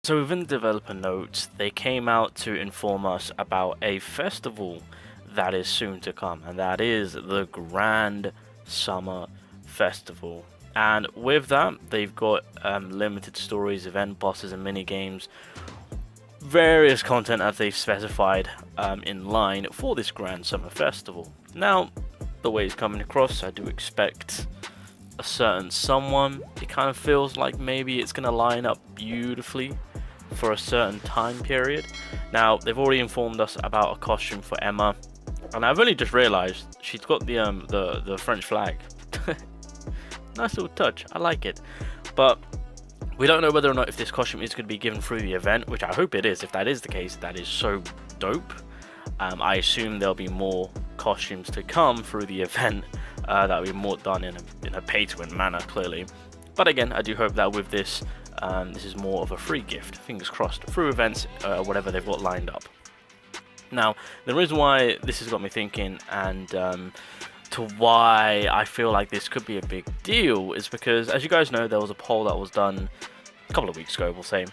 So within the developer notes, they came out to inform us about a festival that is soon to come, and that is the Grand Summer Festival. And with that, they've got limited stories, event bosses, and mini games, various content that they've specified in line for this Grand Summer Festival. Now, the way it's coming across, I do expect a certain someone. It kind of feels like maybe it's going to line up beautifully for a certain time period. Now, they've already informed us about a costume for Emma, and I've only just realized she's got the French flag. Nice little touch, I like it. But we don't know whether or not if this costume is going to be given through the event, which I hope it is. If that is the case, that is so dope. I assume there'll be more costumes to come through the event that will be more done in a pay-to-win manner, clearly. But again, I do hope that with this, this is more of a free gift, fingers crossed, through events, whatever they've got lined up. Now, the reason why this has got me thinking, and to why I feel like this could be a big deal, is because, as you guys know, there was a poll that was done a couple of weeks ago, we'll say,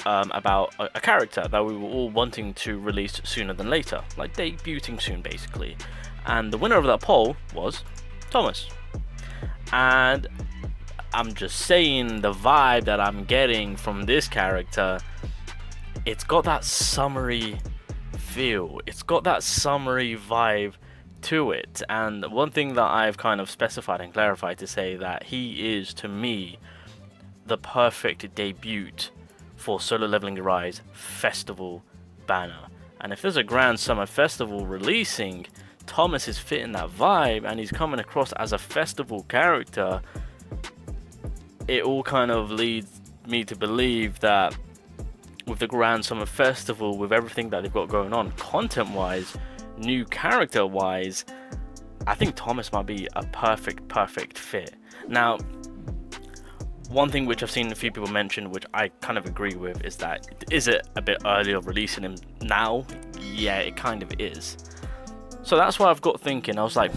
about a character that we were all wanting to release sooner than later, like debuting soon, basically. And the winner of that poll was Thomas. And I'm just saying, the vibe that I'm getting from this character, it's got that summery feel, it's got that summery vibe to it. And one thing that I've kind of specified and clarified to say that he is, to me, the perfect debut for SOLODEVNOTE festival banner. And if there's a Grand Summer Festival releasing, Thomas is fitting that vibe and he's coming across as a festival character. It all kind of leads me to believe that with the Grand Summer Festival, with everything that they've got going on, content-wise, new character-wise, I think Thomas might be a perfect fit. Now, one thing which I've seen a few people mention, which I kind of agree with, is that, is it a bit early of releasing him now? Yeah, it kind of is. So that's why I've got thinking, I was like,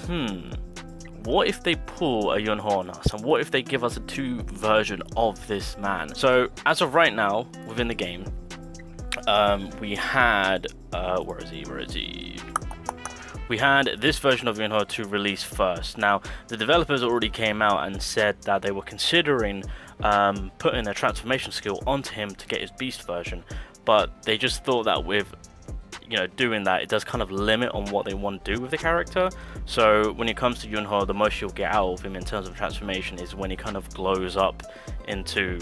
what if they pull a Yunho on us, and what if they give us a 2 version of this man? So as of right now, within the game, we had, where is he? We had this version of Yunho to release first. Now, the developers already came out and said that they were considering putting a transformation skill onto him to get his beast version, but they just thought that with doing that, it does kind of limit on what they want to do with the character. So when it comes to Yunho, the most you'll get out of him in terms of transformation is when he kind of glows up into,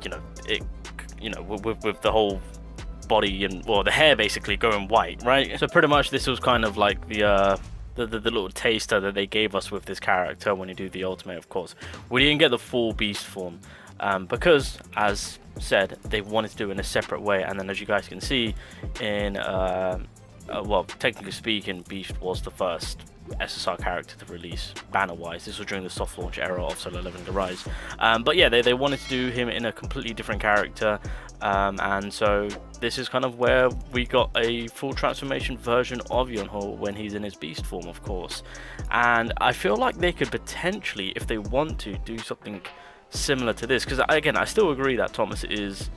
with the whole body and, well, the hair basically going white, right? So pretty much this was kind of like the little taster that they gave us with this character when you do the ultimate. Of course, we didn't get the full beast form because, as said, they wanted to do it in a separate way. And then, as you guys can see, in well, technically speaking, Beast was the first SSR character to release banner-wise. This was during the soft launch era of SOLODEVNOTE. But yeah, they wanted to do him in a completely different character, and so this is kind of where we got a full transformation version of Yunho when he's in his beast form, of course. And I feel like they could potentially, if they want to, do something similar to this, because again, I still agree that Thomas is,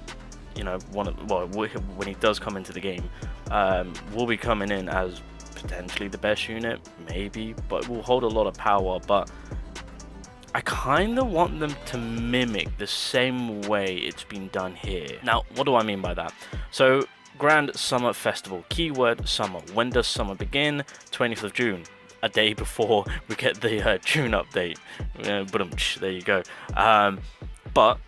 when he does come into the game, will be coming in as potentially the best unit, maybe, but will hold a lot of power. But I kind of want them to mimic the same way it's been done here. Now, what do I mean by that? So, Grand Summer Festival, keyword summer. When does summer begin? 20th of June, a day before we get the June update. There you go. But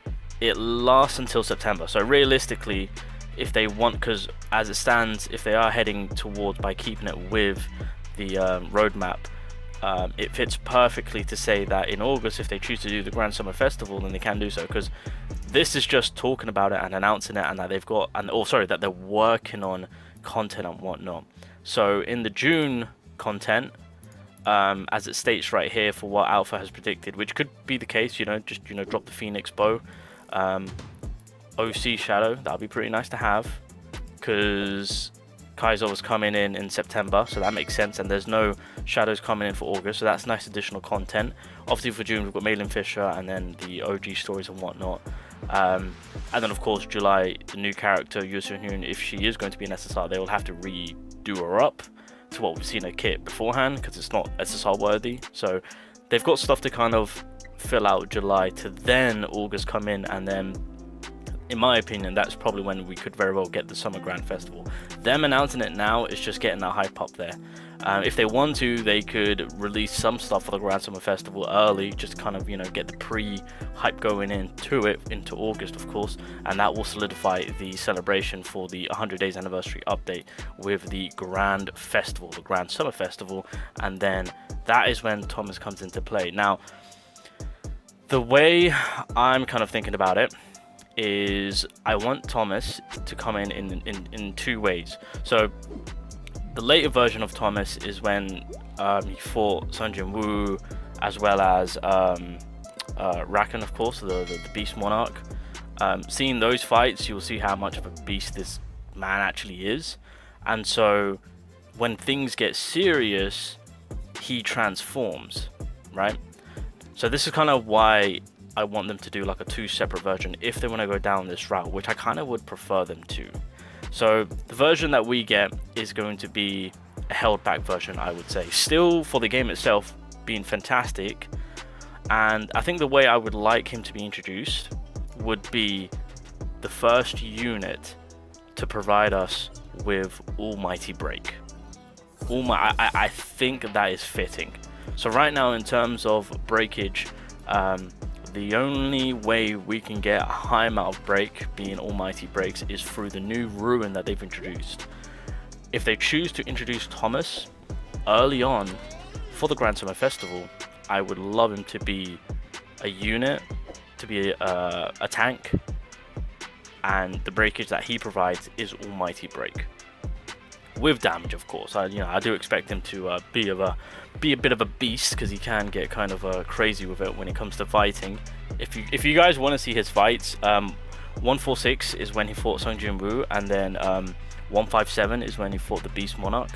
it lasts until September. So realistically, if they want, because as it stands, if they are heading towards, by keeping it with the roadmap, it fits perfectly to say that in August, if they choose to do the Grand Summer Festival, then they can do so, because this is just talking about it and announcing it, and that they've got, that they're working on content and whatnot. So in the June content, as it states right here for what Alpha has predicted, which could be the case, drop the Phoenix bow, OC Shadow, that'll be pretty nice to have, because Kaizo was coming in September, so that makes sense, and there's no shadows coming in for August, so that's nice additional content. Obviously for June we've got Malin Fisher and then the OG stories and whatnot. And then of course July, the new character Yoon, if she is going to be an SSR, they will have to redo her up to what we've seen her kit beforehand, because it's not SSR worthy. So they've got stuff to kind of fill out July to then August come in, and then in my opinion that's probably when we could very well get the Summer Grand Festival. Them announcing it now is just getting that hype up there. If they want to, they could release some stuff for the Grand Summer Festival early, just kind of, you know, get the pre-hype going into it, into August of course, and that will solidify the celebration for the 100 days anniversary update with the Grand Festival, the Grand Summer Festival, and then that is when Thomas comes into play. Now, the way I'm kind of thinking about it is I want Thomas to come in two ways. So the later version of Thomas is when he fought Sung Jin Woo, as well as Rakan, of course, the Beast Monarch. Seeing those fights, you'll see how much of a beast this man actually is. And so when things get serious, he transforms, right? So this is kind of why I want them to do like a two separate version if they want to go down this route, which I kind of would prefer them to. So the version that we get is going to be a held back version, I would say. Still, for the game itself being fantastic, and I think the way I would like him to be introduced would be the first unit to provide us with Almighty Break. I think that is fitting. So right now, in terms of breakage, the only way we can get a high amount of break, being Almighty Breaks, is through the new Ruin that they've introduced. If they choose to introduce Thomas early on for the Grand Summer Festival, I would love him to be a unit, to be a tank, and the breakage that he provides is Almighty Break. With damage, of course. I do expect him to be a bit of a beast, because he can get kind of crazy with it when it comes to fighting. If you guys want to see his fights, 146 is when he fought Sung Jin Woo, and then 157 is when he fought the Beast Monarch.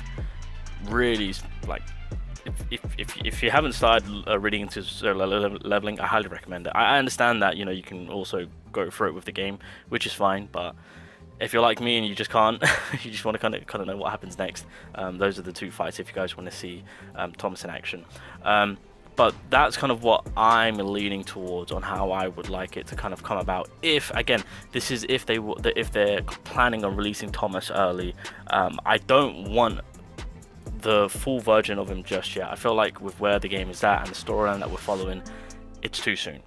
Really, like, if you haven't started reading into solo leveling, I highly recommend it. I understand that, you know, you can also go through it with the game, which is fine, but if you're like me and you just can't, you just want to kind of know what happens next, those are the two fights if you guys want to see Thomas in action. But that's kind of what I'm leaning towards on how I would like it to kind of come about. If, again, this is if they're planning on releasing Thomas early. I don't want the full version of him just yet. I feel like with where the game is at and the storyline that we're following, it's too soon.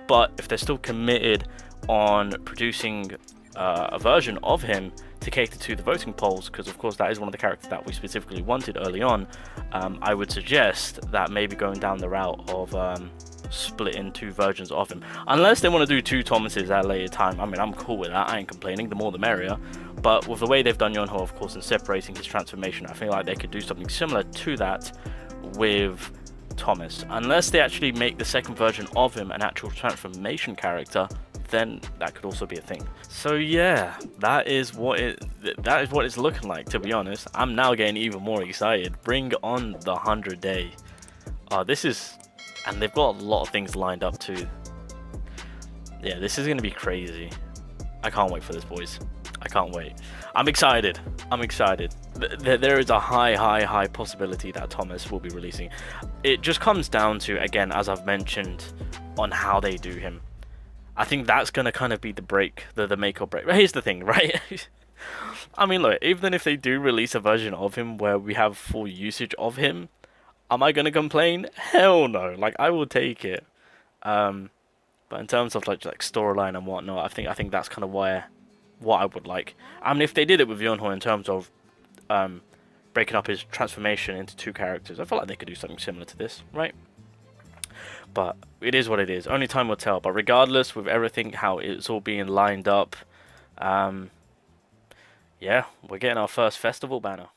But if they're still committed on producing a version of him to cater to the voting polls, because of course that is one of the characters that we specifically wanted early on, I would suggest that maybe going down the route of splitting two versions of him, unless they want to do two Thomases at a later time. I mean, I'm cool with that, I ain't complaining, the more the merrier. But with the way they've done Yonho, of course, and separating his transformation, I feel like they could do something similar to that with Thomas. Unless they actually make the second version of him an actual transformation character, then that could also be a thing. So yeah, that is what it's looking like, to be honest. I'm now getting even more excited. Bring on the 100 day. This is, and they've got a lot of things lined up too. Yeah, this is gonna be crazy. I can't wait for this, boys. I can't wait. I'm excited. There is a high possibility that Thomas will be releasing. It just comes down to, again, as I've mentioned, on how they do him. I think that's going to kind of be the break, the make or break. But here's the thing, right? I mean, look, even if they do release a version of him where we have full usage of him, am I going to complain? Hell no. Like, I will take it. But in terms of like storyline and whatnot, I think that's kind of what I would like. I mean, if they did it with Yonho in terms of breaking up his transformation into two characters, I feel like they could do something similar to this, right? But it is what it is. Only time will tell. But regardless, with everything, how it's all being lined up, yeah, we're getting our first festival banner.